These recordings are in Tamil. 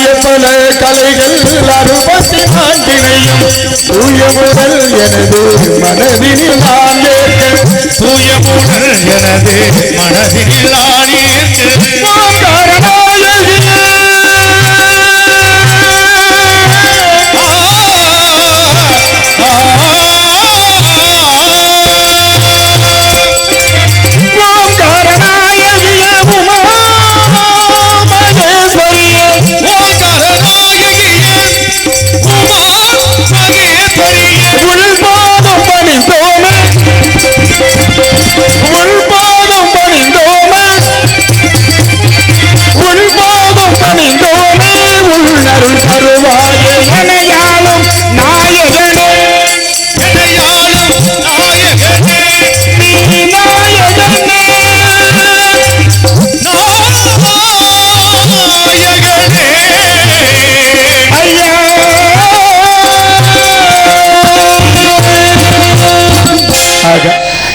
பல கலைகள் 64 தூய முதல் எனது மனதில் நான் தூய முதல் எனது மனதில் நான்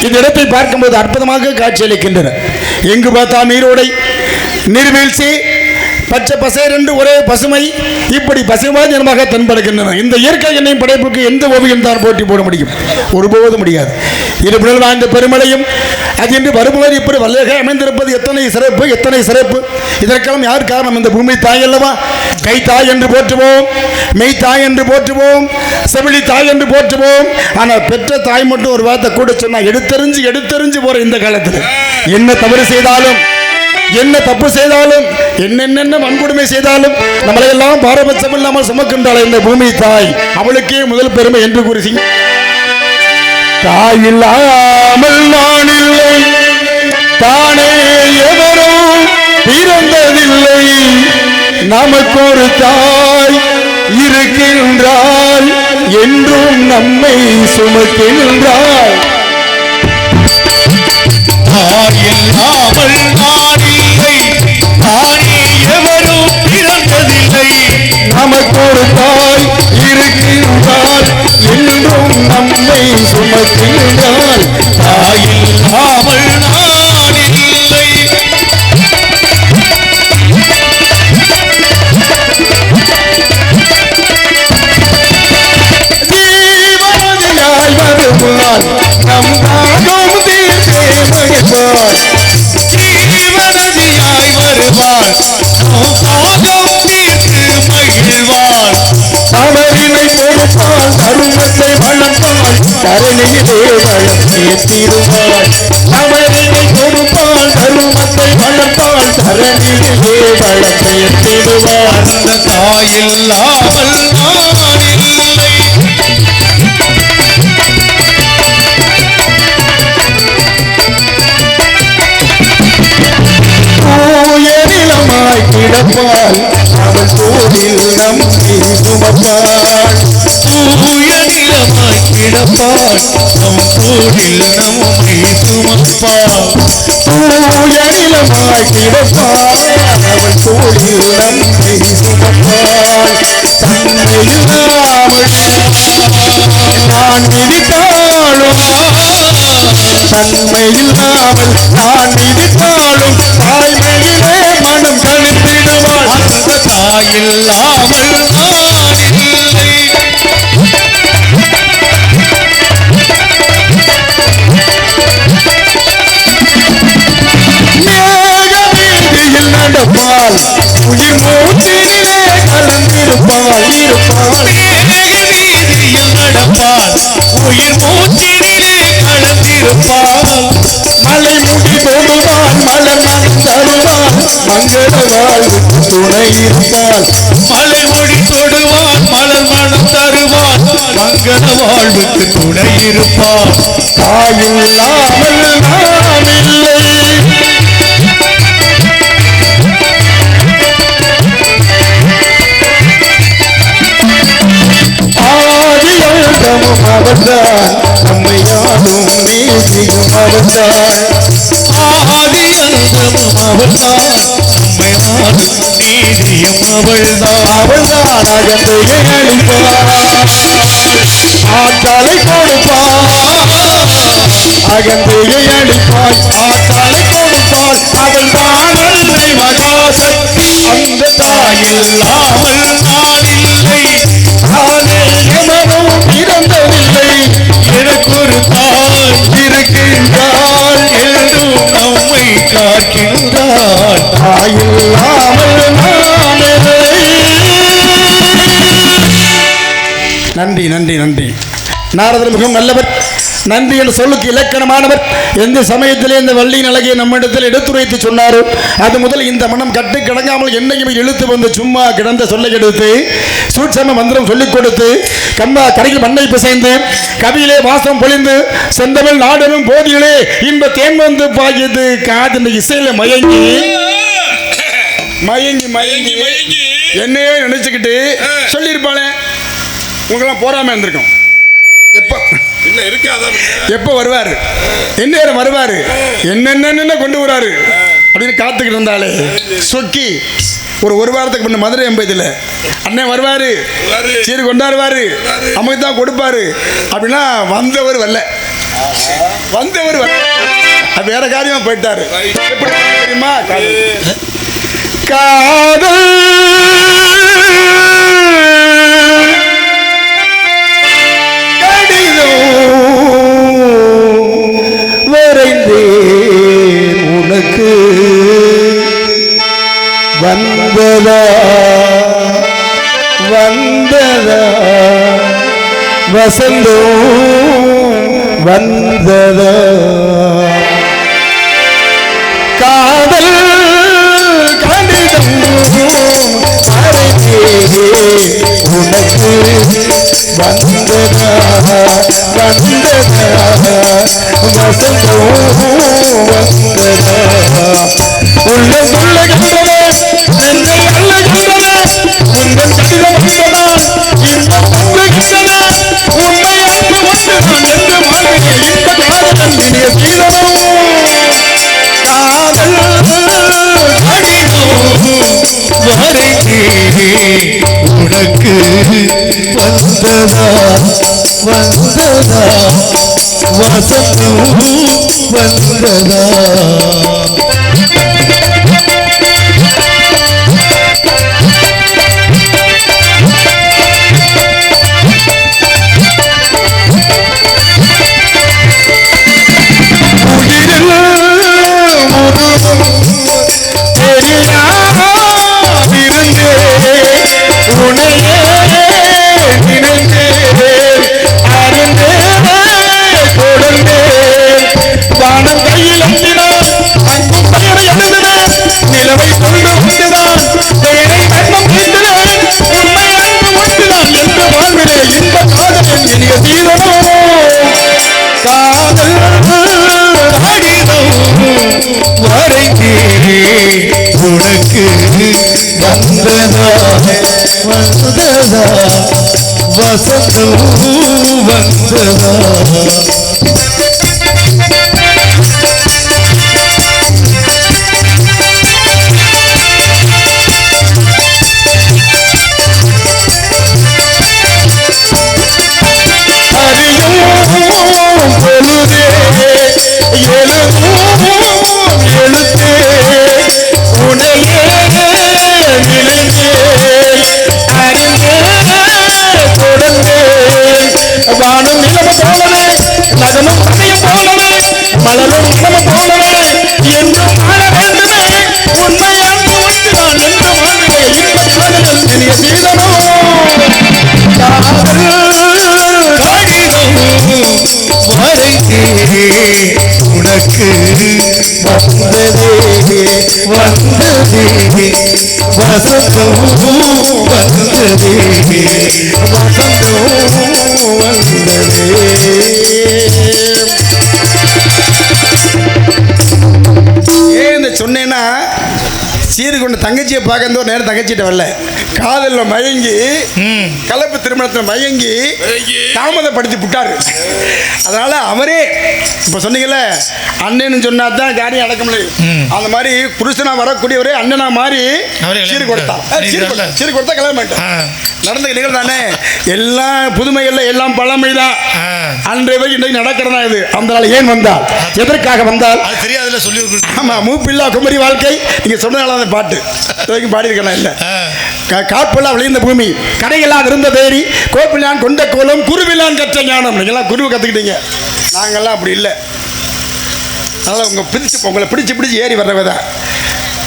இந்த இடத்தை பார்க்கும்போது அற்புதமாக காட்சியளிக்கின்றன. எங்கு பார்த்தா நீரோடை, நீர்வீழ்ச்சி, பச்சை பசேர் என்று ஒரே பசுமை, இப்படி பசுமாஜனமாக தென்படுகின்றன. இந்த இயற்கை எண்ணெய் படைப்புக்கு எந்த ஓவியம் தான் போட்டி போட முடியும்? ஒருபோதும் முடியாது. இருப்பினும் வாய்ந்த பெருமளையும் அது என்று வருபவர் இப்படி வல்லக அமைந்திருப்பது எத்தனை சிறப்பு, எத்தனை சிறப்பு! இதற்கெல்லாம் யார் காரணம்? இந்த பூமி தாய் அல்லவா? கை தாய் என்று போற்றுவோம், மெய் தாய் என்று போற்றுவோம், செவிலி தாய் என்று போற்றுவோம். ஆனால் பெற்ற தாய் மட்டும் ஒரு வார்த்தை கூட சொன்னா எடுத்தறிஞ்சு போற இந்த காலத்தில் என்ன தவறு செய்தாலும், என்ன தப்பு செய்தாலும், என்னென்ன வன்கொடுமை செய்தாலும் நம்மளை எல்லாம் பாரபட்சம் இல்லாமல் சுமக்கின்றாள் இந்த பூமி தாய். அவளுக்கே முதல் பெருமை என்று கூறி, தாய் இல்லாமல் நான் இல்லை, தானே எவரும் பிறந்ததில்லை, நமக்கு ஒரு தாய் இருக்கின்றாள், என்றும் நம்மை சுமக்கின்றாள். தாய் இல்லாமல் நான் இல்லை, தானே எவரும் பிறந்ததில்லை, நமக்கு ஒரு தாய் இருக்கின்றாள், என்றும் நம்மை சுமக்கின்றாள். தாய் இல்லாமல் நான் இல்லை. ஜீவனதியாய் வருவாள், நம் தாகம் தீர்த்தே மகிழ்வாள். ஜீவனதியாய் வருவாள், நம் தாகம் தீர்த்து மகிழ்வாள். தவறினை கொடுப்பாள், தருமத்தை வளர்ப்பாள், தரணியிலே வளம் சேர்த்திடுவாள். தவறினை கொடுப்பாள், தருமத்தை வளர்ப்பாள், தரணியிலே வளம் சேர்த்திடுவாள். அந்த தாயில்லாமல் நான் இல்லை. நிலமாய் கிடப்பாள், அவள் தோளில் நம்மை சுமப்பாள். தூய நிலமாய் கிடப்பாள், நம் தோளில் நம்மை சுமப்பாள். தூய நிலமாய் கிடப்பாள், அவள் தோளில் நம்மை சுமப்பாள். தன்மையில்லாமல் நான் மிதித்தாலும், தன்மையில்லாமல் நான் மிதித்தாலும், தாய்மையிலே மனம் கழித்திடுவாள். அந்த தாயில்லாமல் நான் இல்லை. மேகவீதியில் நடப்பாள், உயிர் மூச்சிலே கலந்திருப்பாள். மேகவீதியில் நடப்பாள், உயிர் மூச்சிலே கலந்திருப்பாள். மலை முடி தொடுவாள், மலர் மனம் தருவாள், மங்கள வாழ்வுக்கு துணை இருப்பாள். மலை முடி தொடுவாள், மலர் மனம் தருவாள், மங்கள வாழ்வுக்கு துணை இருப்பாள். தாயில்லாமல் நாம் இல்லை. ஆதியந்தமும் அவர்தான், நம்மை யாரும் நீதியும் அவர்தான். ஆதியந்தமும் அவள்தான், நம்மை யாரும் நீதியும் அவள்தான். அவள்தான் அகந்தையை அழிப்பாள், ஆற்றலை கொடுப்பாள். அகந்தையை அழிப்பாள், ஆற்றலை கொடுப்பாள். அவள்தான் அன்னை மகாசக்தி. அந்த தாய் இல்லாமல் நான் இல்லை, எவனும் பிறந்ததில்லை, எனக்கு ஒரு தாய் இருக்கின்றாள், என்றும் நம்மை காக்கின்றாள், தாயில்லாமல் நான் இல்லை. நன்றி நன்றி நன்றி. நாரதர் மிகவும் நல்லவர், நன்றி என்ற சொல்லுக்கு இலக்கணமானவர். எந்த சமயத்திலே இந்த வள்ளியின் அழகிய நம்மிடத்தில் எடுத்துரைத்து சொன்னாரோ அது முதல் இந்த மனம் கட்டு கிடங்காமல் என்னையும் இழுத்து வந்து சும்மா கிடந்த சொல்லை எடுத்து சூட்சம மந்திரம் சொல்லிக் கொடுத்து கம்பா கரையில் மண்ணை பிசைந்து கவியிலே வாசம் பொழிந்து செந்தமிழ் நாடனும் போதியிலே இன்ப தேன் வந்து பாய்யது காது இசையில மயங்கி மயங்கி மயங்கி என்னையே நினைச்சுக்கிட்டு சொல்லியிருப்பாளே. உங்களாம் போறாம இருந்திருக்கோம். எப்ப வருவாரு, என்ன வருவாரு, என்னென்ன கொண்டு வராரு அப்படின்னு காத்துக்கிட்டு இருந்தாலே சொக்கி ஒரு வாரத்துக்கு முன்ன மதுரை எம்பதில் அண்ணன் வருவாரு, சீர் கொண்டாடுவாரு, நமக்கு தான் கொடுப்பாரு அப்படின்னா வந்தவர் வரல, வேற காரியமா போயிட்டாரு. எப்படி தெரியுமா? காதல் உனக்கு வந்ததா வசந்தோ வந்ததா காதல் கடிதம் உனக்கு வந்ததா வசந்தோ வந்ததா உள்ள சொல்லுகின்றன நெஞ்சை அள்ளுகின்றன உங்கள் கடிதம் வந்ததால் இன்பம் பொங்குகின்றன உண்மை அன்பு ஒன்றுதான் என்று வாழ்விலே இன்ப காதலன் இனிய சீதனோ காதல் உனக்கு வந்ததா வசந்தம் வந்ததா உனக்கு வந்ததா வசந்தம் வந்ததா வானும் நிலவு போலவே நகமும் கதையும் போலவே மலரும் நிலவு போலவே என்றும் வாழ வேண்டுமே உண்மை அன்பு ஒன்றுதான் என்று வாழ்வே இன்ப காதலன் இனிய சீதனோ காதல் கடிதம் வரைந்தே உனக்கு வந்ததே வசந்தம் வந்ததே ஏன் சொன்னேன்னா சீரு கொண்டு தங்கச்சியை பார்க்க ஒரு நேரம் தங்கச்சிட்ட வரல, காதலில் மயங்கி கலப்பு திருமணத்தில் மயங்கி தாமதப்படுத்தி விட்டாரு. அதனால அவரே இப்போ சொன்னீங்கல்ல அண்ணன்னு சொன்னா தான் காரியம் அடக்க முடியும். அந்த மாதிரி புருஷனா வரக்கூடியவரே அண்ணனா மாறி சீரு கொடுத்தா கல்யாணம் பண்ணிட்டான். நடந்த நிகழ்வு தானே. எல்லாம் புதுமைகள் எல்லாம் பழமைதான். அன்றைய வரைக்கும் இன்றைக்கு நடக்கிறதா இது. அந்த நாள் ஏன் வந்தால், எதற்காக வந்தால் தெரியாதுல சொல்லி. ஆமா, மூப்பில்லா குமரி வாழ்க்கை நீங்க சொன்னதால அந்த பாட்டு வரைக்கும் பாடியிருக்கலாம். இல்லை காப்பெல்லாம் விளைந்த பூமி, கடையெல்லாம் இருந்த தேரி, கோப்பிலான் கொண்ட கோலம், குருவிலான் கற்ற ஞானம். நீங்கள்லாம் குருவை கற்றுக்கிட்டீங்க, நாங்கள்லாம் அப்படி இல்லை. அதனால் உங்களை பிடிச்சி ஏறி வர்றவ தான்.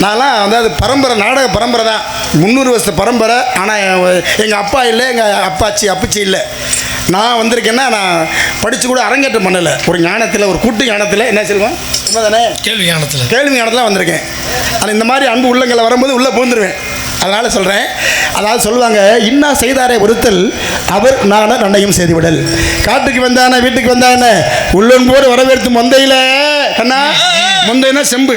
நான்லாம் வந்து அது பரம்பரை, நாடக பரம்பரை தான், 300 வருஷத்து பரம்பரை. ஆனால் எங்கள் அப்பா இல்லை, எங்கள் அப்பச்சி இல்லை. நான் வந்திருக்கேன்னா நான் படித்து கூட அரங்கேற்றம் பண்ணலை. ஒரு ஞானத்தில், ஒரு கூட்டு ஞானத்தில் என்ன சொல்லுவேன் தானே, கேள்வி ஞானத்தில் வந்திருக்கேன். ஆனால் இந்த மாதிரி அன்பு உள்ளங்களை வரும்போது உள்ளே பூந்துருவேன். அதனால் சொல்கிறேன். அதாவது சொல்லுவாங்க, இன்னா செய்தாரே ஒருத்தல் அவர் நானும் நன்னையும் செய்துவிடல். காட்டுக்கு வந்தானே வீட்டுக்கு வந்தானே உள்ளன்போடு வரவேற்று மொந்தையில் கண்ணா, மொந்தைன்னா செம்பு,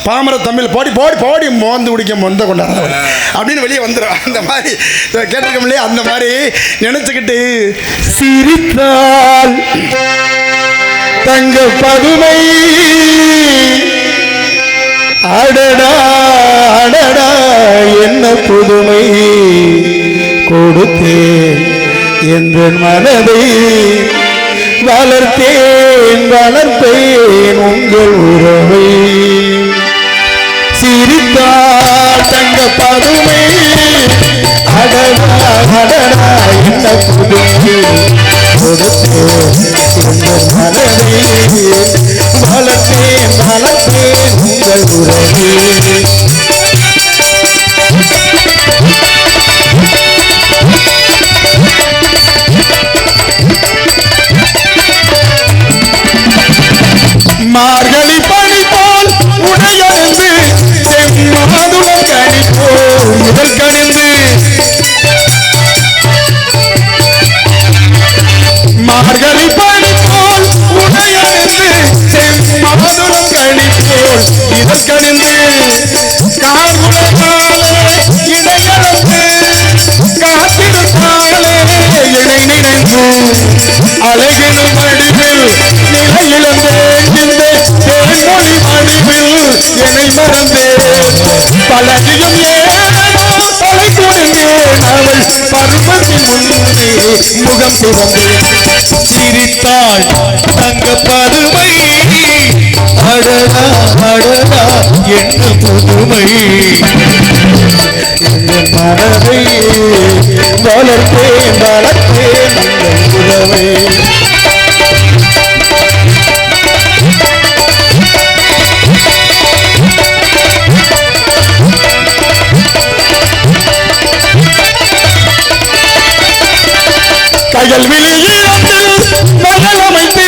பாமர தமிழ் பாடி பாடி பாடி மோந்து குடிக்க மொந்த கொண்டாடுறவன் அப்படின்னு வெளியே வந்துடும். அந்த மாதிரி கேட்டிருக்கோம் இல்லையா, அந்த மாதிரி நினச்சிக்கிட்டு சிரித்தால் தங்க பதுமை அடடா அடடா என்ன புதுமை கொடுத்தேன் என்ற மனதை வளர்த்தேன் வளர்ப்பேன் உங்கள் உறவை. சிரித்தால் தங்க பதுமை அடடா அடடா என்ன புதுமை கொடுத்தேன் என்ற மனதை வளர்த்தேன் வளர்த்தேன் உங்கள் உறவை. மார்கழி பனி போல் உடையறிந்து செம்மாதுளம் கனி போல் முதல் கணிந்து, மார்கழி பனி போல் உடையறிந்து செம்மாதுளம் கனி போல் இதழ் கணிந்து, கார்குலத்தாலே இடையளந்து காத்திருந்தாலே இணை நினைந்து, அழகினும் வடிவில் நிலையிழந்தேன் இந்த தேன்மொழி வடிவில் என்னை மறந்தேன். பழகியும் ஏனோ தலை குனிந்தேன் அவள் பருவத்தின் முன்னே முகம் திறந்தேன். சிரித்தாள் தங்க பதுமை அடடா அடடா என்ன புதுமை மனதை வளர்த்தேன் வளர்த்தேன் உறவை. கயல் விழியிடத்தில் மகள் அமைத்து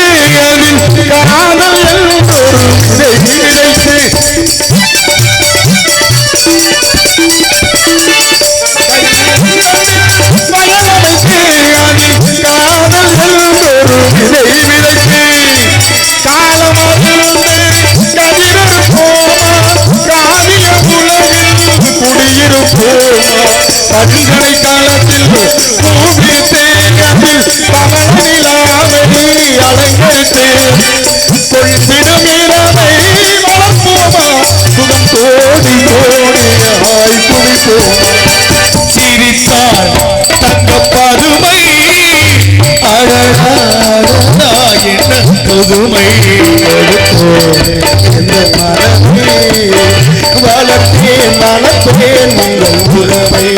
அதில் காதல் எல்லோரும் விதைத்து, மகள் அமைத்து அதில் காதல் எல்லோரும் விதை விதைத்து, காலமாதிருந்து கதிரிருப்போமா காவிய உலகில் குடியிருப்போமா, படுகடை காலத்தில் பூவித்தேன் பகலிலாவை அலங்கரித்து, கொள்பிடும் இரவை வளர்ப்போமா சுகம் கோடி கோடியாய் குவிப்போமா. சிரித்தாள் தங்க பதுமை அழகா அழகா என்ன புதுமை என்ற மனதை வளர்த்தேன் வளர்த்தேன் உங்கள் உறவை.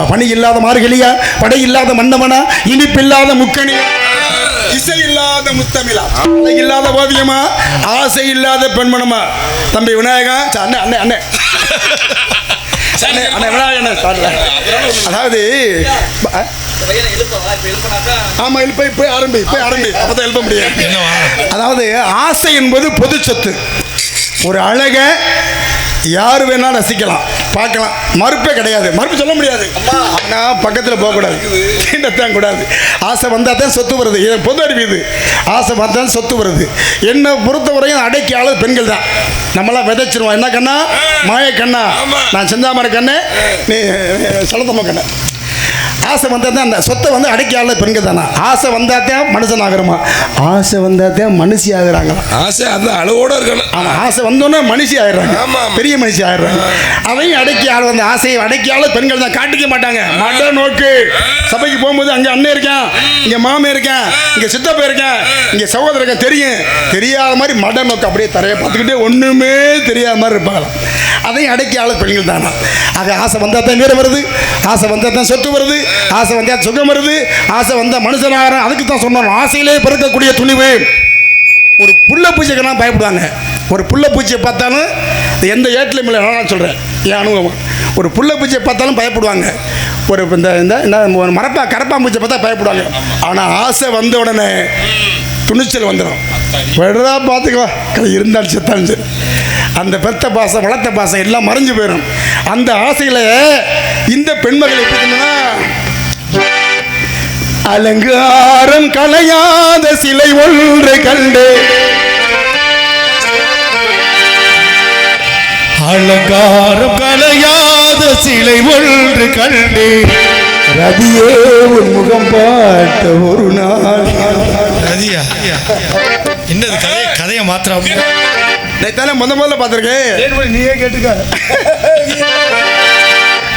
பணி இல்லாத மார்கழியா, படை இல்லாத மன்னவனா, இனிப்பில்லாத முக்கணி, இசை இல்லாத முத்தமிழா, இல்லாத ஓவியமா, ஆசை இல்லாத பெண்மணமா. தம்பி விநாயகா, அண்ணே அண்ணே அண்ணே அண்ணே விநாயகன். அதாவது ஆமா இப்ப ஆரம்பி அப்பதான் எழுப்ப முடியாது. அதாவது ஆசை என்பது பொது சொத்து. ஒரு அழகை யார் வேணா ரசிக்கலாம், பார்க்கலாம், மறுப்பே கிடையாது, மறுப்பு சொல்ல முடியாது. ஆனால் பக்கத்தில் போகக்கூடாது, தீண்டத்தான் கூடாது. ஆசை வந்தால் தான் சொத்து வருது, இது பொது அறிவு. இது ஆசை வந்தால் சொத்து வருது. என்னை பொறுத்தவரையும் அடக்கியாளர் பெண்கள் தான். நம்மளாம் விதைச்சிருவோம். என்ன கண்ணா? மாய கண்ணா, நான் செந்தாமரை கண்ணு, நீ சலத்தம்ம கண்ணு. ஆசை வந்தால் தான் அந்த சொத்தை வந்து அடக்கியாளர் பெண்கள் தானா. ஆசை வந்தால் தான் மனுஷன் ஆகிறோமா, ஆசை வந்தால் தான் மனுஷி ஆகுறாங்க. ஆசை அந்த அளவோடு இருக்கணும். ஆமாம், ஆசை வந்தோன்னே மனுஷி ஆயிடுறாங்க, பெரிய மனுஷி ஆயிடுறாங்க. அதையும் அடக்கி ஆள் வந்து ஆசையை அடக்கியாளர் பெண்கள் தான். காட்டிக்க மாட்டாங்க. மட நோக்கு சபைக்கு போகும்போது அங்கே அண்ணன் இருக்கேன், இங்கே மாமே இருக்கேன், இங்கே சித்தப்பா இருக்கேன், இங்கே சகோதரங்க தெரியும், தெரியாத மாதிரி மட நோக்கு அப்படியே தரையை பார்த்துக்கிட்டே ஒன்றுமே தெரியாத மாதிரி இருப்பாங்க. அதையும் அடக்கியாளர் பெண்கள் தானா. ஆக ஆசை வந்தால் தான் வீரம் வருது, ஆசை வந்தால் தான் சொத்து வருது, ஆசை வந்தால் சுகம் வருது, ஆசை வந்தால் மனுஷனாக. அதுக்கு தான் சொன்னோம், ஆசையிலே பிறக்கக்கூடிய துணிவு. ஒரு புள்ள பூச்சிக்கெல்லாம் பயப்படுவாங்க. ஒரு புள்ள பூச்சியை பார்த்தாலும் எந்த ஏட்டிலும் இல்லை, நான் சொல்கிறேன் என் அனுபவம். ஒரு புள்ள பூச்சியை பார்த்தாலும் பயப்படுவாங்க. ஒரு இந்த ஒரு கரப்பாம்பூச்சியை பார்த்தா பயப்படுவாங்க. ஆனால் ஆசை வந்த உடனே துணிச்சல் வந்துடும். விடுறா பார்த்துக்கோ, அது இருந்தாலும் செத்தாலும் சரி. அந்த பெத்த பாசம், வளர்த்த பாசம் எல்லாம் மறைஞ்சு போயிடும். அந்த ஆசையில் இந்த பெண்மகள் எப்படின்னா, அலங்காரம் கலையாத சிலை ஒன்று கண்டு, அலங்காரம் கலையாத சிலை ஒன்று கண்டு, ரதியே உன் முகம் பார்த்த ஒரு நாள். ரதியா என்னது கதையை மாத்திரம் தானே முதல்ல பார்த்துருக்கேன், நீயே கேட்டுக்க.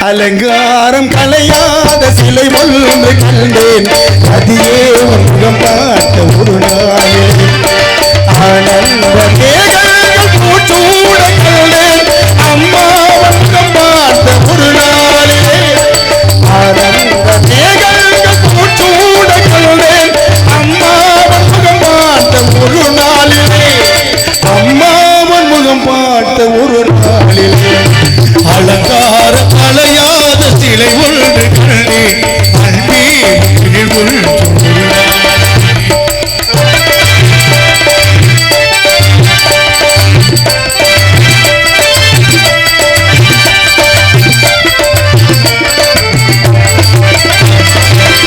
அலங்காரம் கலையாத சிலை ஒன்று கண்டேன், அதியே முகம் பார்த்த ஒரு நாளே. ஆனந்த மேகங்கள் பூச்சூட கண்டேன், அம்மா முகம் பார்த்த ஒரு நாளே. ஆனந்த மேகங்கள் பூச்சூட கண்டேன், அம்மா முகம் பார்த்த ஒரு நாளிலே. அம்மாவன் முகம் பார்த்த ஒரு நாளிலே. அலங்கார அலையாத சிலை ஒன்று கண்டே, அன்பே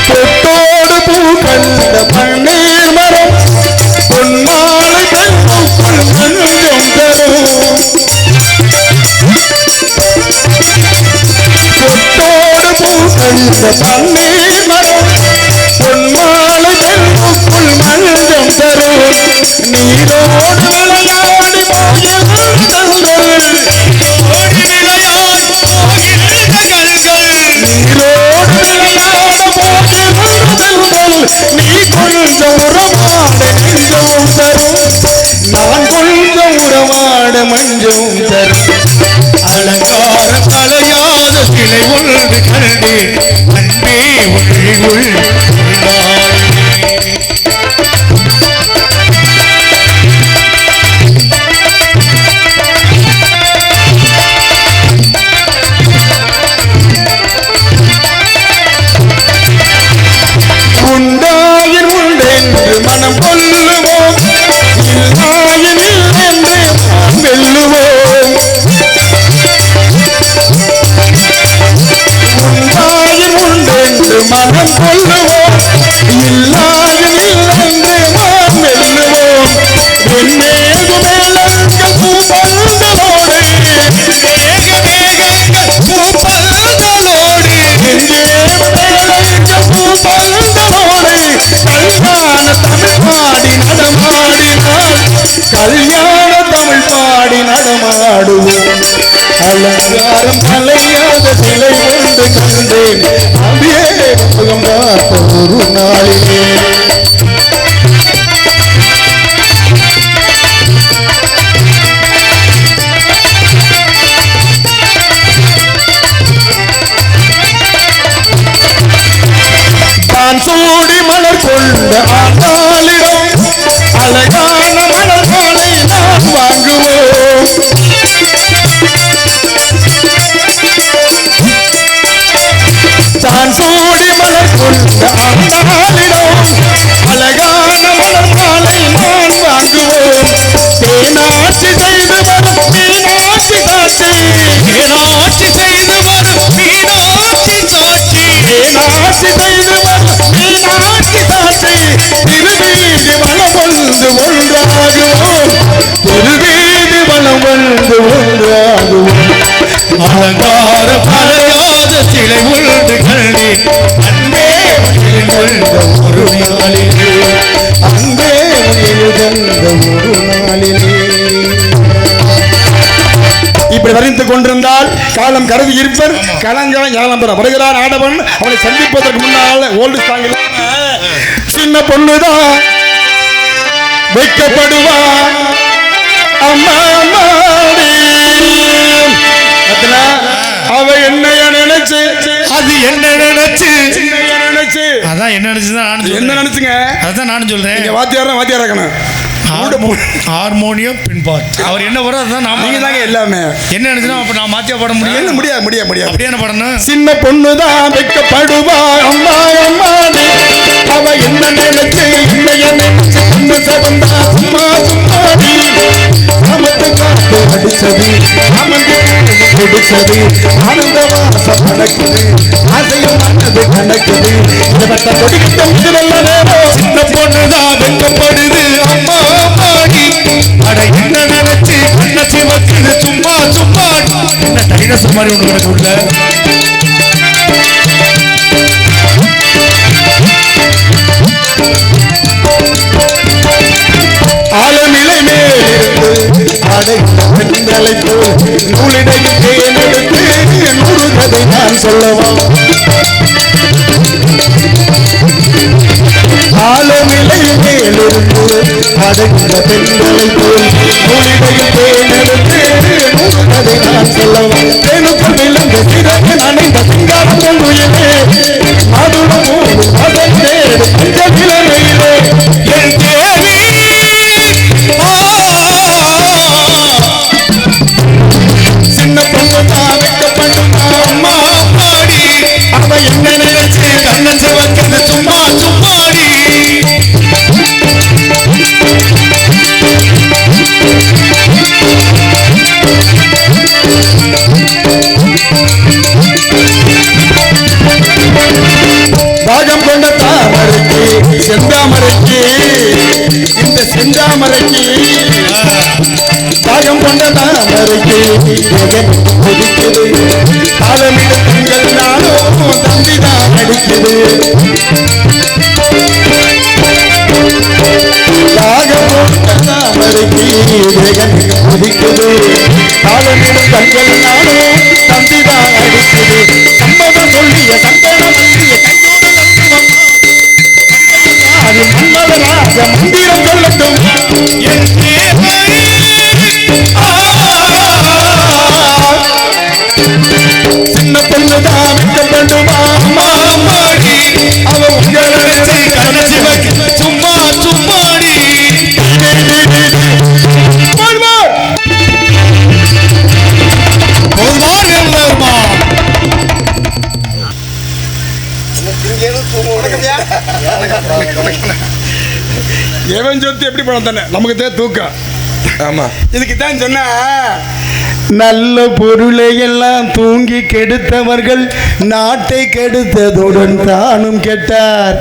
பொட்டோடு பூ கண்ட பன்னீர் மரம், பொன்மாலை பெண்ணுக்குள் மஞ்சம் தரும். பொட்டோடு பூ கண்ட பன்னீர் மரம், பொன்மாலை பெண்ணுக்குள் மஞ்சம் தரும். நீரோடு விளையாடி போகின்ற கண்கள், நீரோடு விளையாட போகின்ற கண்கள், நீ கொஞ்சம் உறவாட நெஞ்சமும் தரும், நான் கொஞ்சம் உறவாட மஞ்சமும் தரும். அலங்கார தலையாத சிலை ஒன்று கண்டே, அன்பே ஒன்றிகுள் உண்டாயின் உண்டென்று மனம் கொல்லுவோம், இல்லாயின் இல்லென்று வெல்லுவோம். உண்டாயின் உண்டென்று மனம் கொல்லுவோம், இல்லாயின் இல்லென்று வெல்லுவோம். வெண்ணேகு மேலங்கள் பூப்பந்தலோடு, மேக மேகங்கள் பூப்பந்தலோடு, பூப்பந்தலோடு கல்யாண தமிழ் பாடி நடமாடினாள், கல்யாண தமிழ் பாடி நடமாடுவோம். அலங்காரம் கலையாத சிலை ஒன்று கண்டேன், அப்படியே முகம் பார்த்த ஒரு நாளிலே. தான் சூடி மலர் கொண்ட ஆண்டாளிடம், அழகான மலர் மாலை நாம் வாங்குவோம். தான் சூடி மலர் கொண்ட ஆண்டாளிடம், அழகான மலர் மாலை நான் வாங்குவோம். தேனாட்சி செய்து வரும் மீனாட்சி காட்சி, தேனாட்சி ஆட்சி செய்து மீனாட்சி சாட்சி திருவீதி வளம் வந்து ஒன்றாகுவோம் திருவீதி வளம் வந்து ஒன்றாகுவோம் அலங்கார பலகாத சிலை உண்டு கண்ணி அன்பே ஒரு நாளிலே அன்பே ஒரு நாளிலே இப்படி வரைந்து கொண்டிருந்தால் காலம் கருதி இருப்பர் கலங்காலம் ஞானம் பெற வருகிறார் ஆடவன் அவனை சந்திப்பதற்கு முன்னால் ஓல்டு சாங்கில் சின்ன பொண்ணுதான் வைக்கப்படுவான் அம்மா அவ என்னைய நினைச்சு அது என்ன நினைச்சு அதான் என்ன நினைச்சுதான் என்ன நினைச்சுங்க அதான் நானும் சொல்றேன் வாத்தியாரா இருக்கணும் ஹார்மோனியம் பின்பாட் அவர் என்ன வரும் அதுதான் நாம நீங்க தாங்க எல்லாமே என்ன நினைச்சுனா அப்ப நான் மாத்தியா பாட முடியும் முடியாது அப்படியே என்ன பாடணும் சின்ன பொண்ணுதான் வைக்கப்படுவா அம்மா அம்மாடி அவ என்ன நினைச்சு என்னைய நினைச்சு சின்ன சவந்தா சும்மா சும்மாடி அமத்து காத்து அடிச்சது அமந்து குடிச்சது ஆனந்த வாசம் நடக்குது ஆசையும் மனது கணக்குது இவத்த கொடிக்கிட்ட முதல்ல நேரம் சின்ன பொண்ணுதான் வைக்கப்படுது அம்மா அம்மாடி அட என்ன நினைச்சு என்ன சிவக்குது சும்மா சும்மா என்ன டைனோசர் மாதிரி ஒன்று கிடக்கு உள்ள ஆலமிலை மேலிருந்து அடைந்தலை போல் நூலிடையில் தேனெடுத்து நூறு கதை நான் சொல்லவா ஆலமிலை மேலிருந்து அடைந்த பெண்களை போல் நூலிடையில் தேனெடுத்து நூறு கதை நான் சொல்லவா தேனுக்குள் விழுந்த சிறகு நனைந்த சிங்காரம் பொங்குயிலே அதுடமோடு அதன் தேடு பஞ்ச நிலைமையிலே என் தேவி சின்ன பொண்ணுதான் வைக்கப்பட்டுமா அம்மா அம்மாடி அவ என்ன நினைச்சு கண்ணன் சிவக்குது சும்மா சும்மாடி பாகம் கொண்ட தாமரைக்கு செந்தாமரைக்கு இந்த செந்தாமரைக்கு பாகம் கொண்ட தாமரைக்கு கொதிக்குது தாளமிட பெண்கள் நானும் தம்பிதான் அடிக்குது பாகம் கொண்ட தாமரைக்கு கொதிக்குது தாளமிட பெண்கள் நானும் தம்பிதான் அடிக்குது சம்மதம் சொல்லிய சந்தனம் சொல்லிய அது மன்னவராக மந்திரம் சொல்லட்டும் சின்ன பொண்ணுதான் வைக்கப்படுமா அம்மா அம்மாடி அவ உங்களை கண்ணசிவக்கு சும்மா சும்மாடி எவன் சொத்து எப்படி பணம் தானே நமக்கு தான் தூக்கம் ஆமா இதுக்கு தான் சொன்னா நல்ல பொருளை எல்லாம் தூங்கி கெடுத்தவர்கள் நாட்டை கெடுத்ததுடன் தானும் கெட்டார்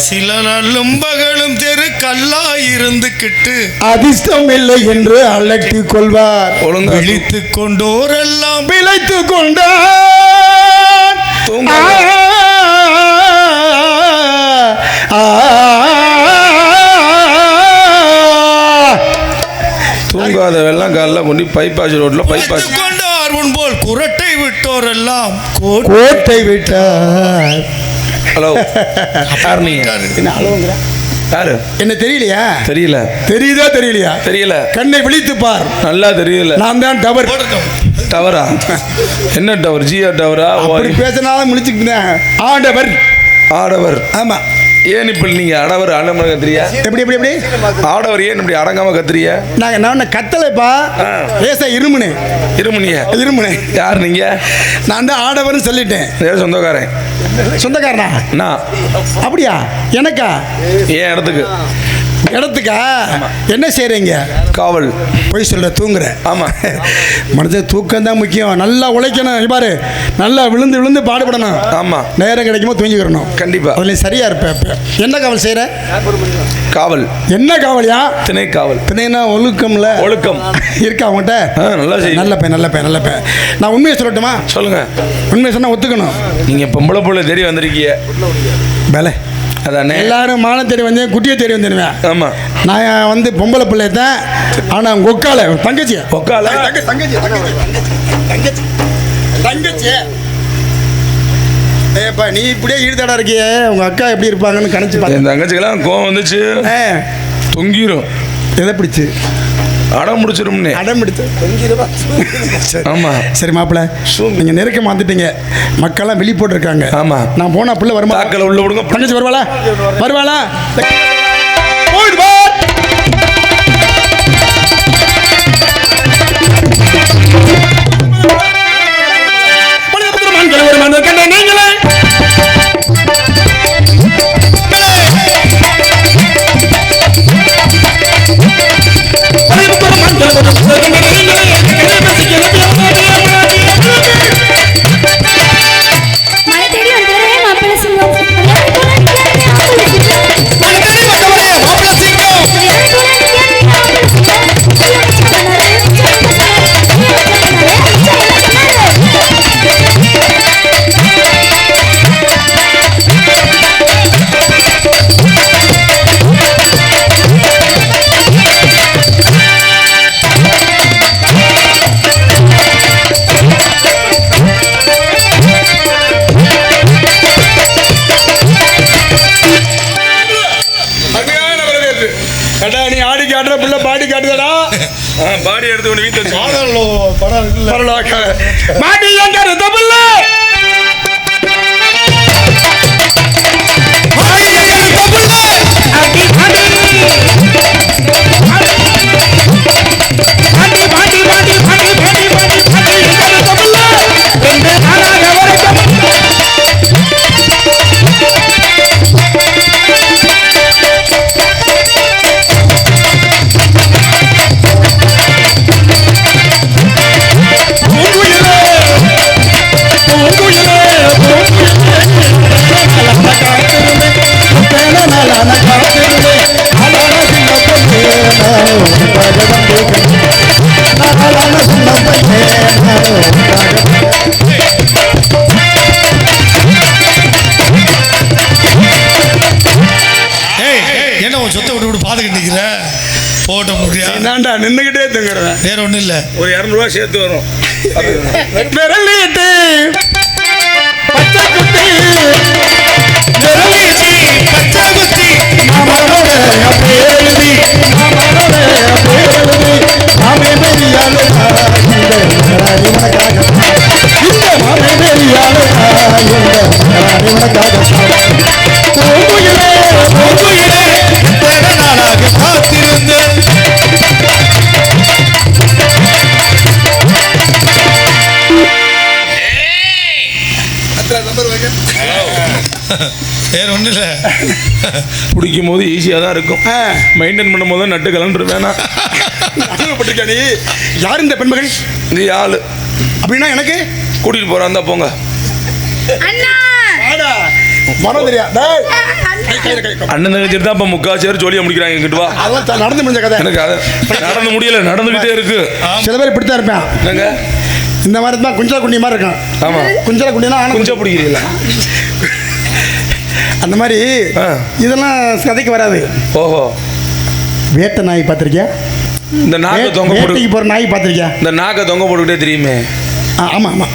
சில நாளும் பகலும் தெரு கல்லாய் இருந்துகிட்டு அதிர்ஷ்டம் இல்லை என்று அலட்டிக் கொள்வார் விழித்துக் கொண்டோரெல்லாம் விளைத்து கொண்டார் தூங்காதவெல்லாம் காலைல கொண்டு பைப்பாசி ரோட்ல பைப்பாசி கொண்டார் முன்போல் குரட்டை விட்டோர் எல்லாம் கோட்டை விட்டார். ஹலோ யார் நீங்க? யாரு? என்ன தெரியலையா? தெரியல. தெரியுதா தெரியலையா? தெரியல. கண்ணை விழித்து பார். நல்லா தெரியல. நான் தான் டவர். டவரா? என்ன டவர்? ஜியோ டவரா? அப்படி பேசினாலும் முழிச்சுக்கிட்டேன். ஆடவர். ஆடவர். ஆமா. ஏன் இப்ப நீங்க ஆடவர் ஆடம கத்துறியா? எப்படி எப்படி எப்படி ஆடவர் ஏன் இப்படி அடங்காம கத்துறியா? நான் கத்தலைப்பா, பேச இருமுனே. இருமுனியா? இருமுனே. யார் நீங்க? நான் தான் ஆடவர்னு சொல்லிட்டேன். சொந்தக்காரன். சொந்தக்காரனா? நான். அப்படியா? எனக்கா? ஏன் இடத்துக்கு இடத்துக்கா என்ன செய்கிறீங்க? காவல். போய் சொல்ற தூங்குறேன். ஆமாம், மனது தூக்கம் தான் முக்கியம். நல்லா உழைக்கணும், பாரு, நல்லா விழுந்து விழுந்து பாடுபடணும். ஆமாம், நேரம் கிடைக்குமோ தூங்கிக்கிறணும். கண்டிப்பாக. அதில் சரியா இருப்பேன். என்ன காவல் செய்கிற? காவல். என்ன காவலியா? திணை காவல். திணைனா ஒழுக்கம்ல. ஒழுக்கம் இருக்கா அவங்ககிட்ட? நல்லா செய்யும். நல்ல பையன், நல்ல பையன், நல்ல பையன். நான் உண்மையை சொல்லட்டுமா? சொல்லுங்க. உண்மையை சொன்னா ஒத்துக்கணும். நீங்க பொம்பளை பொண்ணு தேடி வந்திருக்கீங்க. வேலை அதானே. எல்லாரும் மானம் தேடி வந்தேன், குட்டியை தேடி வந்துடுவேன். ஆமாம், நான் வந்து பொம்பளை பிள்ளை தான். ஆனால் உங்க ஒக்கால தங்கச்சி ஒக்கால தங்கச்சி தங்கச்சி தங்கச்சி ஏப்பா, நீ இப்படியே ஈடுதடா இருக்கியே, உங்க அக்கா எப்படி இருப்பாங்கன்னு கணிச்சு பார்த்தேன். என் தங்கச்சிக்கெல்லாம் கோவம் வந்துச்சு, தொங்கிரும். எதை பிடிச்சு? அடம் முடிச்சிரும்னே. அடம் பிடிச்சு தொங்கிடுவா. ஆமாம், சரி மாப்பிள்ள, நீங்கள் நெருக்கமாக வந்துட்டீங்க. மக்கள்லாம் வெளியே போட்டுருக்காங்க. ஆமாம், நான் போனால் பிள்ளை வருமா? தாக்கல உள்ள விடுங்க. தங்கச்சி வருவாளா? வருவாளா? நீங்களே பாடி காட்டுதடா. பாடி எடுத்து கொண்டு வீட்டுல பாடி எங்க புள்ள நின்னுகிட்டே தங்குறேன். வேற ஒன்றும் இல்லை. ஒரு 200 ரூபா சேர்த்து வரும். வேற ஒன்றும் இல்லை. பிடிக்கும் போது ஈஸியாக தான் இருக்கும், மெயின்டைன் பண்ணும் போது நட்டு கலண்டு வேணாம். அனுபவப்பட்டிருக்கா நீ? யார் இந்த பெண்மகள்? நீ ஆளு அப்படின்னா எனக்கு கூட்டிட்டு போறான் தான் போங்க. மனம் தெரியா அண்ணன் தங்கச்சி தான் இப்போ முக்கால் ஜோலியா முடிக்கிறாங்க. எங்கிட்டு வா. அதெல்லாம் நடந்து முடிஞ்ச கதை. எனக்கு அது நடந்து முடியல, நடந்துகிட்டே இருக்கு. சில பேர் இப்படித்தான் இருப்பேன். என்னங்க இந்த மாதிரி தான் குஞ்சல குண்டி மாதிரி இருக்கும். ஆமா, குஞ்சல குண்டினா குஞ்சா பிடிக்கிறீங்களா? அந்த மாதிரி இதெல்லாம் கதைக்கு வராது. ஓஹோ, வேட்டை நாய் பார்த்திருக்கியா? இந்த நாக்க தொங்க போட்டு போற நாய் பார்த்திருக்கியா? இந்த நாக்க தொங்க போட்டுக்கிட்டே தெரியுமே. ஆமா ஆமா,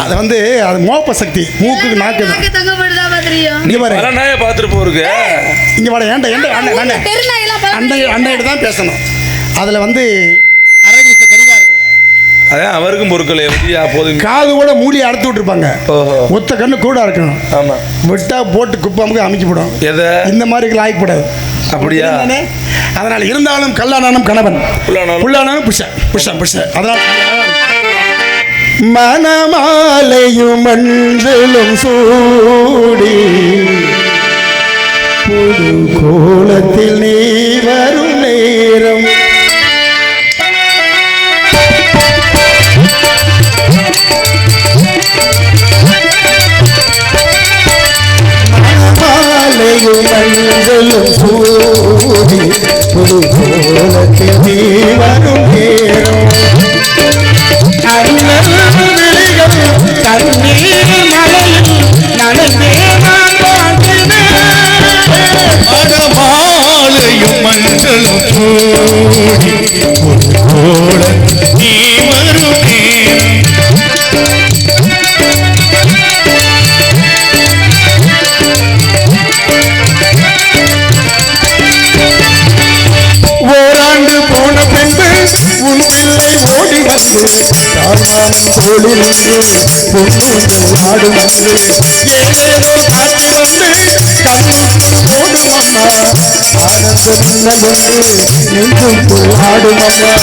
அது வந்து அது மோப்ப சக்தி. மூக்கு நாக்கு தொங்க போடுதா பாத்திரியா? நீ பாரு, பல நாயை பார்த்துட்டு போருக்கு. இங்க வாடா, ஏன்டா ஏன்டா அண்டை தான் பேசணும். அதுல வந்து அரவிச கரிகா இருக்கு. அதான் அவருக்கும் பொருட்கள் போதும். காது கூட மூலியை அறுத்து விட்டுருப்பாங்க. ஒத்த கண்ணு கூட இருக்கணும். ஆமா, விட்டா போட்டு குப்பாமுக்கு அமைக்கப்படும். எதை இந்த மாதிரி லாய்க்கப்படாது. அப்படியா? அதனால இருந்தாலும் கல்லானானும் கணவன், புல்லானாலும் புருஷன் புருஷன் புருஷன். அதனால மணமாலையும் மஞ்சளும் சூடி புது கோலத்தில் நீ வரும் நேரம் மாலையும் மஞ்சளும் சூடி புது கோலத்தில் நீ வரும் நேரம் அண்ணன் விழிகள் கண்ணீர் மலையில் நனைந்தே நான் மாலையும் மஞ்சளும் சூடி புது கோலத்தில் நீ வரும் நேரம் ஓராண்டு போன பின்பு உன் பிள்ளை ஓடி வந்து தாழ்வான் தோளிலிருந்து பொன்னூஞ்சல் ஆடும் வந்து ஏதேதோ காட்டி வந்து கண்ணுக்குள் ஓடும் அம்மா ஆனந்த மின்னல் ஒன்று நெஞ்சுக்குள் ஆடும் அம்மா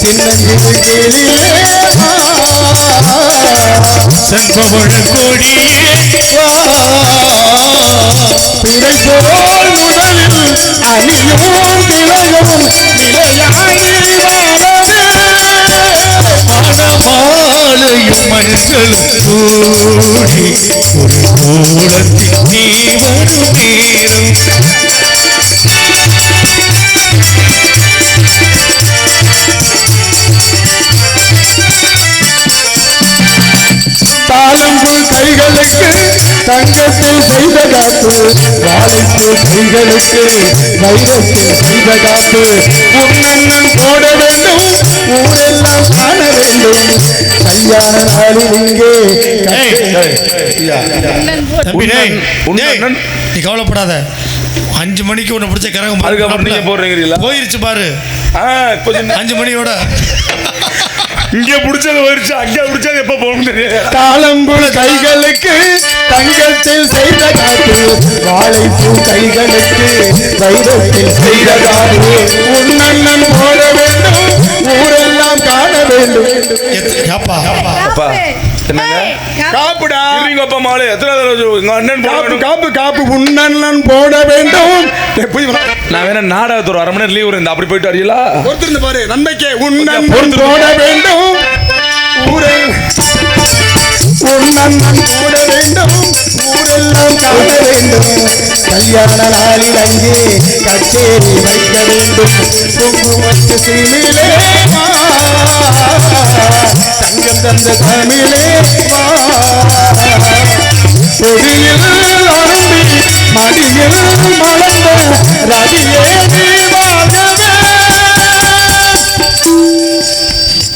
சின்னஞ்சிறு கேளிலே செண்பவழ கொடியே பிறை போல் முதலில் அணியும் திலகமும் நிலையாய் மாலையும் மஞ்சளும் சூடி ஒரு கோலத்தில் நீ வரும் நேரம் தாளம்பு கைகளுக்கு தங்கத்தில் செய்த காப்பு வாழைப்பு கைகளுக்கு வைரத்தில் செய்த காப்பு உன்னண்ணன் போட வேண்டும் ஊரெல்லாம் காண வேண்டும் கல்யாண நாளில் இங்கே தம்பி, டேய், உன்னை- டேய், நீ கவலைப்படாத 5 மணிக்கு உன்னை பிடிச்ச கரகம் அதுக்கப்புறம் நீங்க போடுறீங்களா? போயிருச்சு பாரு கொஞ்சம் 5 மணியோட இங்க பிடிச்சது போயிருச்சு, அங்க பிடிச்சது எப்ப போகணும் தெரியல. தாளம்பு கைகளுக்கு தங்கத்தில் செய்த காப்பு வாழைப்பூ கைகளுக்கு வைரத்தில் செய்த காப்பு உன்னண்ணன் போட வேண்டும் ஊரெல்லாம் காண வேண்டும் ஏப்பா அப்பா, என்னங்க? காப்புடா இருங்க அப்பா மாலை, எத்தனை தடவை சொல்லுவோம்? எங்க அண்ணன் போட காப்பு வேண்டும். காப்பு காப்பு உன்னண்ணன் போட வேண்டும் நான் வேணா நாடகத்தோட 1/2 மணி நேரம் லீவ் இருந்தேன், அப்படி போயிட்டு வரீங்களா? பொறுத்திருந்து பாரு நன்மைக்கே உன்னண்ணன் பொறுத்திருந்து. போட வேண்டும் ஊரில் உன்னண்ணன் போட வேண்டும் ஊரெல்லாம் காண வேண்டும் கல்யாண நாளில் அங்கே கச்சேரி வைக்க வேண்டும் குங்குமத்து சீமிலே வா, தங்கம் தந்த தமிழே வா, கொடியில் அரும்பி மடியில் மலர்ந்த ரவியே நீ வாழ்கவே.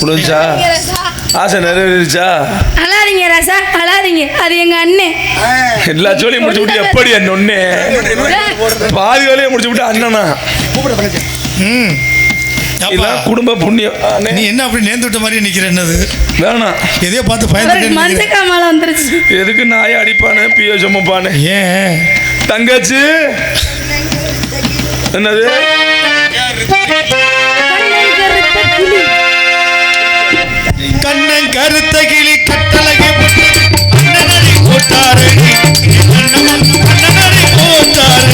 முடிஞ்சா ஆசை நிறைவேறிச்சா? அழாதீங்க ராசா அழாதீங்க, அது எங்க அண்ணன். எல்லா ஜோலியும் முடிச்சு விட்டு எப்படி என் ஒண்ணே பாதி வேலையை முடிச்சு விட்டு அண்ணனா ம் ஏப்பா, இதான் குடும்ப புண்ணியம். நீ என்ன அப்படி நேர்ந்து விட்ட மாதிரி நிக்கிற? என்னது வேணாம், எதையோ பார்த்து அவருக்கு பயந்துட்டே மஞ்சக்காமல வந்துருச்சு. எதுக்கு நாயை அடிப்பானு பியோ சுமப்பானு. ஏன் தங்கச்சி என்னது கண்ணன் கருத்த கிளி கட்டழகி அண்ணனடி போட்டாரடி அண்ணனடி போட்டாரடி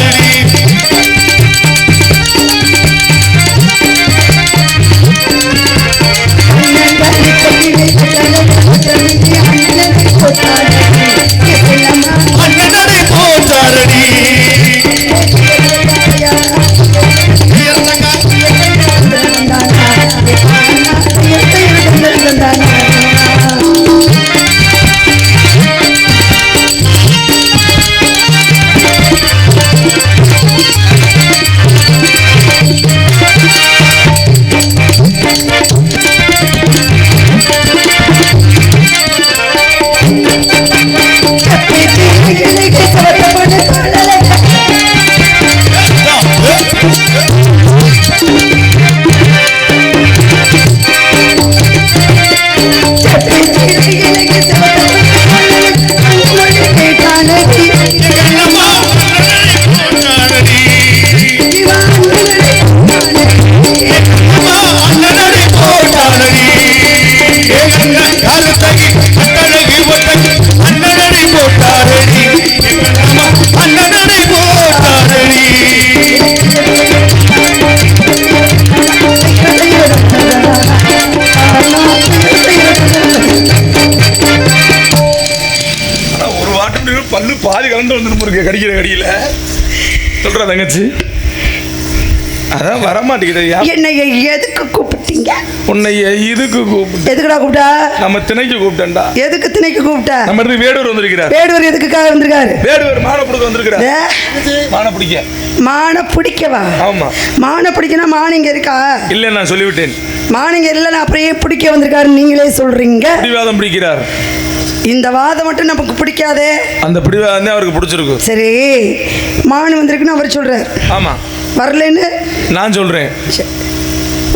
அண்ணனடி போட்டாரடி சாப்பிட்டு பல்லு பாதி கலந்து வந்துடும் இருக்கு கடிக்கிற கடியில. சொல்ற தங்கச்சி அதான் வரமாட்டேங்குதையா. என்னை எதுக்கு கூப்பிட்டீங்க? உன்னை இதுக்கு கூப்பிட்டு. எதுக்குடா கூப்பிட்டா? நம்ம திணைக்கு கூப்பிட்டேன்டா. எதுக்கு திணைக்கு கூப்பிட்டா? நம்ம இடத்துக்கு வேடூர் வந்திருக்கிறார். வேடுவர் எதுக்குக்காக வந்திருக்காரு? வேடூர் மான பிடிக்க வந்திருக்கிறார். மான பிடிக்க. மான பிடிக்கவா? ஆமா. மான பிடிக்கனா மான் இங்க இருக்கா? இல்ல நான் சொல்லிவிட்டேன். மான் இங்க இல்ல, நான் அப்படியே பிடிக்க வந்திருக்காரு நீங்களே சொல்றீங்க. பிடிவாதம் பிடிக்கிறார். இந்த வாதம் மட்டும் நமக்கு பிடிக்காதே. அந்த பிடிவாதம் தான் அவருக்கு பிடிச்சிருக்கு. சரி, மான் வந்திருக்குன்னு அவர் சொல்றாரு. ஆமா. வரலன்னு நான் சொல்றேன்.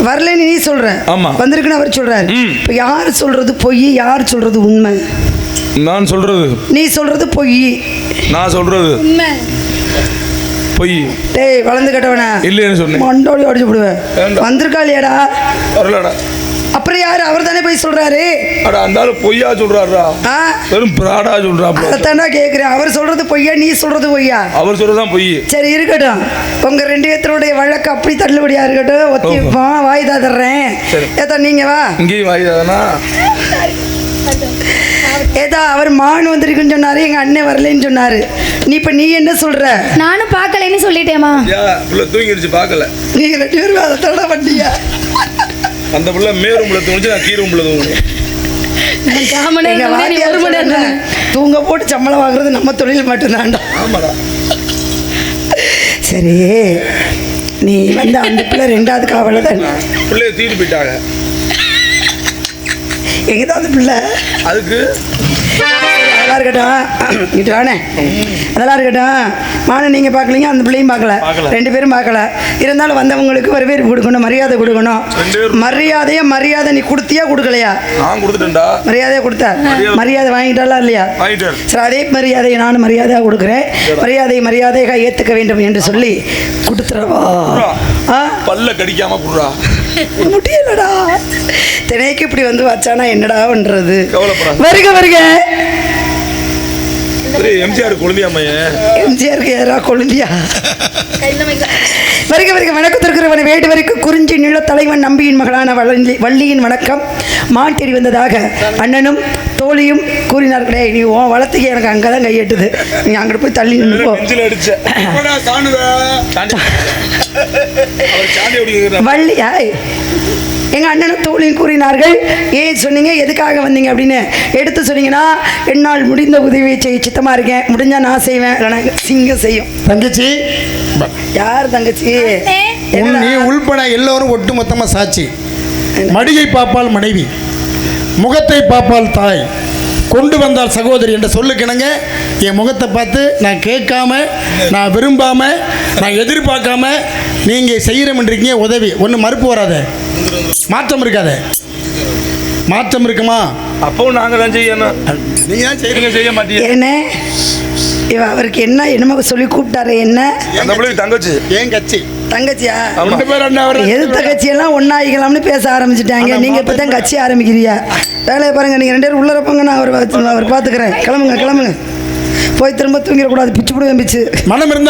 வரலன்னு நீ சொல்ற. ஆமா. வந்திருக்குன்னு அவர் சொல்றாரு. இப்ப யார் சொல்றது பொய், யார் சொல்றது உண்மை? நான் சொல்றது. நீ சொல்றது பொய், நான் சொல்றது உண்மை. பொய். டேய் வளர்ந்து கட்டவனா இல்லைன்னு சொன்னேன். மண்டோடி அடிச்சு விடுவேன். வேண்டாம். வந்திருக்கா இல்லையாடா? வரலடா. அப்புறம் யாரு? அவர் தானே போய் சொல்றாரு. அடா அந்த ஆளு பொய்யா சொல்றாரா? வெறும் பிராடா சொல்றாப்ல. அதான்டா கேட்குறேன். அவர் சொல்றது பொய்யா, நீ சொல்றது பொய்யா? அவர் சொல்றதுதான் பொய். சரி இருக்கட்டும், உங்க ரெண்டு பேர்த்தருடைய வழக்கு அப்படி தள்ளுபடியா இருக்கட்டும். ஒத்தி வாய்தா தர்றேன். ஏதா நீங்க வா. இங்கேயும் வாய்தானா? ஏதா அவர் மான் வந்திருக்குன்னு சொன்னாரு, எங்க அண்ணன் வரலன்னு சொன்னாரு. நீ என்ன சொல்ற? நானும் பார்க்கலைன்னு சொல்லிட்டேமா. புள்ள தூங்கிடுச்சு பார்க்கல. நீங்க ரெண்டு பேரும் அதை தட வண்டியா? அந்த புள்ள மேரும் தூங்கிச்சு, நான் கீரும் தூங்கினேன். தூங்க போட்டு சம்பளம் வாங்குறது நம்ம தொழில் மட்டும்தான்டா. ஆமாடா. சரி, நீ வந்து அந்த பிள்ளை ரெண்டாவது காவல தான். பிள்ளைய தீட்டு போயிட்டாங்க. எங்கதான் அந்த பிள்ளை? அதுக்கு அதெல்லாம் இருக்கட்டும், இங்கிட்டு வானே. அதெல்லாம் இருக்கட்டும். மானை நீங்கள் பார்க்கலீங்க, அந்த பிள்ளையும் பார்க்கல, ரெண்டு பேரும் பார்க்கல. இருந்தாலும் வந்தவங்களுக்கு வரவேற்பு கொடுக்கணும், மரியாதை கொடுக்கணும். மரியாதை நீ கொடுத்தியா கொடுக்கலையா? நான் கொடுத்துட்டேன்டா. மரியாதையாக கொடுத்தா? மரியாதை வாங்கிட்டாலாம் இல்லையா? சரி, அதே மரியாதையை நானும் மரியாதையாக கொடுக்குறேன். மரியாதையாக ஏற்றுக்க வேண்டும் என்று சொல்லி கொடுத்துறவா? பல்ல கடிக்காம புடுறா. முடியலடா. தினைக்கு இப்படி வந்து வச்சானா என்னடா பண்றது? கவலைப்படாத. வருக எம்ஜிஆர் கொழுந்தியாமைய. எம்ஜிஆருக்கு யாரா கொழுந்தியா? வருக வணக்கத்திற்கிறவன் வேடுவருக்கு குறிஞ்சி நில தலைவன் நம்பியின் மகளான வள்ளியின் வணக்கம். மாட்டேறி வந்ததாக அண்ணனும் தோழியும் கூறினார்களே. நீ உன் வளர்த்துக்கு எனக்கு அங்கே தான் கையெட்டுது. நீ அங்கிட்டு போய் தள்ளி நின்று வள்ளியா? எங்கள் அண்ணனும் தோழியும் கூறினார்கள். ஏன் சொன்னீங்க, எதுக்காக வந்தீங்க அப்படின்னு எடுத்து சொன்னீங்கன்னா என்னால் முடிந்த உதவியை செய்ய சித்தமாக இருக்கேன். முடிஞ்சால் நான் செய்வேன், இல்லைனா சிங்கம் செய்யும். தங்கச்சி யார் தங்கச்சி? நீ உள்பட எல்லோரும் ஒட்டு மொத்தமாக சாட்சி. மடியை பார்ப்பால் மனைவி, முகத்தை பார்ப்பால் தாய், கொண்டு வந்தால் சகோதரி என்ற சொல்லுக்கிணங்க என் முகத்தை பார்த்து நான் கேட்காம, நான் விரும்பாமல், நான் எதிர்பார்க்காம நீங்கள் செய்கிறோம்ன்றீங்க உதவி. ஒன்றும் மறுப்பு வராத, மாற்றம் இருக்காத. மாற்றம் இருக்குமா? அப்பவும் நாங்கள் தான் செய்யணும். நீங்கள் தான் செய்கிறீங்க, செய்ய மாட்டீங்க. என்ன அவருக்கு என்னமோ சொல்லி கூப்பிட்டாரு? என்ன அந்த பிள்ளைக்கு தங்கச்சி. ஏன் கட்சி தங்கச்சியா? எது தங்கச்சியெல்லாம் ஒன்னாயிக்கலாம்னு பேச ஆரம்பிச்சுட்டாங்க. நீங்க இப்பதான் கட்சி ஆரம்பிக்கிறியா? வேலையை பாருங்க. நீங்க ரெண்டு பேரும் உள்ள இருப்பாங்க, நான் அவர் பார்த்துக்கிறேன். கிளம்புங்க போய் திரும்ப தூங்கிடக்கூடாது. பிச்சு போடுவேன் பிச்சு. மனம் இருந்தா